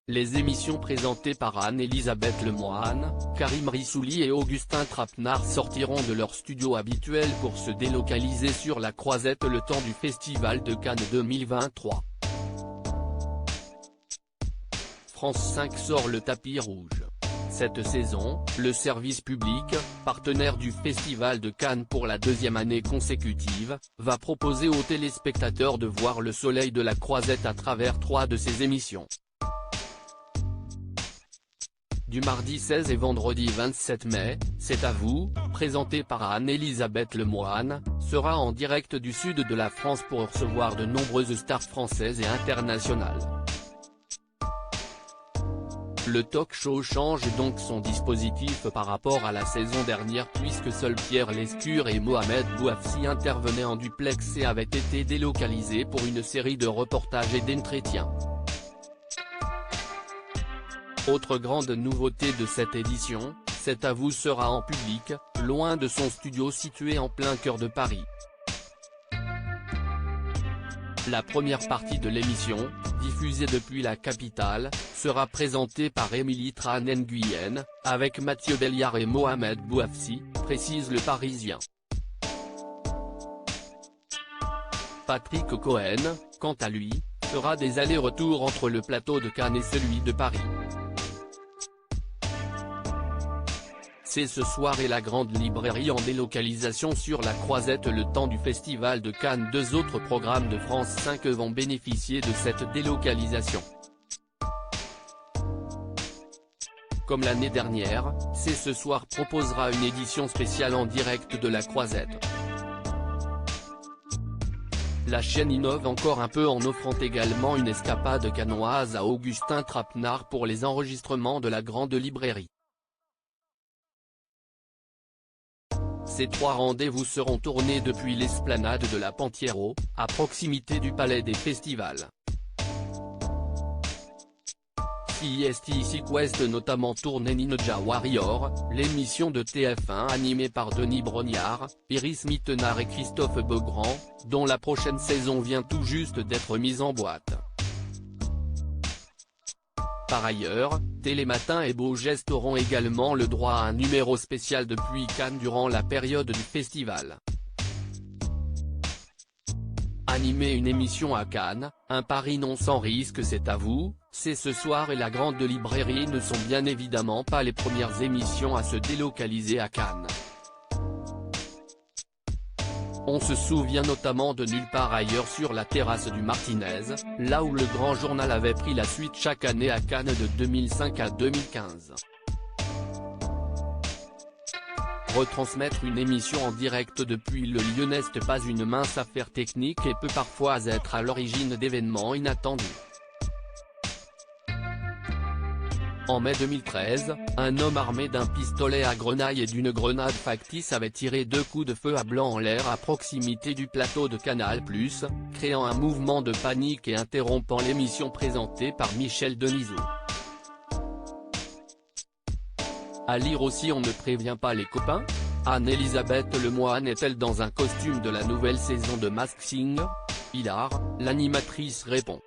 Les émissions présentées par Anne-Elisabeth Lemoine, Karim Rissouli et Augustin Trapenard sortiront de leur studio habituel pour se délocaliser sur la Croisette le temps du Festival de Cannes 2023. France 5 sort le tapis rouge. Cette saison, le service public, partenaire du Festival de Cannes pour la deuxième année consécutive, va proposer aux téléspectateurs de voir le soleil de la Croisette à travers 3 de ses émissions. Du mardi 16 et vendredi 27 mai, C'est à vous, présenté par Anne-Elisabeth Lemoine, sera en direct du sud de la France pour recevoir de nombreuses stars françaises et internationales. Le talk-show change donc son dispositif par rapport à la saison dernière puisque seuls Pierre Lescure et Mohamed Bouafsi intervenaient en duplex et avaient été délocalisés pour une série de reportages et d'entretiens. Autre grande nouveauté de cette édition, C'est à vous sera en public, loin de son studio situé en plein cœur de Paris. La première partie de l'émission, diffusée depuis la capitale, sera présentée par Émilie Tran Nguyen, avec Mathieu Béliard et Mohamed Bouafsi, précise Le Parisien. Patrick Cohen, quant à lui, fera des allers-retours entre le plateau de Cannes et celui de Paris. C'est ce soir et la Grande Librairie en délocalisation sur la Croisette le temps du Festival de Cannes. 2 autres programmes de France 5 vont bénéficier de cette délocalisation. Comme l'année dernière, C'est ce soir proposera une édition spéciale en direct de la Croisette. La chaîne innove encore un peu en offrant également une escapade cannoise à Augustin Trapenard pour les enregistrements de la Grande Librairie. Ces 3 rendez-vous seront tournés depuis l'esplanade de la Pantiero, à proximité du Palais des Festivals. CST Quest notamment tourné Ninja Warrior, l'émission de TF1 animée par Denis Brognard, Iris Mittenard et Christophe Beaugrand, dont la prochaine saison vient tout juste d'être mise en boîte. Par ailleurs, Télématin et Beau Geste auront également le droit à un numéro spécial depuis Cannes durant la période du festival. Animer une émission à Cannes, un pari non sans risque. C'est à vous, C'est ce soir et la Grande Librairie ne sont bien évidemment pas les premières émissions à se délocaliser à Cannes. On se souvient notamment de Nulle part ailleurs sur la terrasse du Martinez, là où le Grand Journal avait pris la suite chaque année à Cannes de 2005 à 2015. Retransmettre une émission en direct depuis le lieu n'est pas une mince affaire technique et peut parfois être à l'origine d'événements inattendus. En mai 2013, un homme armé d'un pistolet à grenaille et d'une grenade factice avait tiré 2 coups de feu à blanc en l'air à proximité du plateau de Canal+, créant un mouvement de panique et interrompant l'émission présentée par Michel Denisot. À lire aussi On ne prévient pas les copains ? Anne-Elisabeth Lemoine est-elle dans un costume de la nouvelle saison de Masked Singer ? Hilar, l'animatrice répond.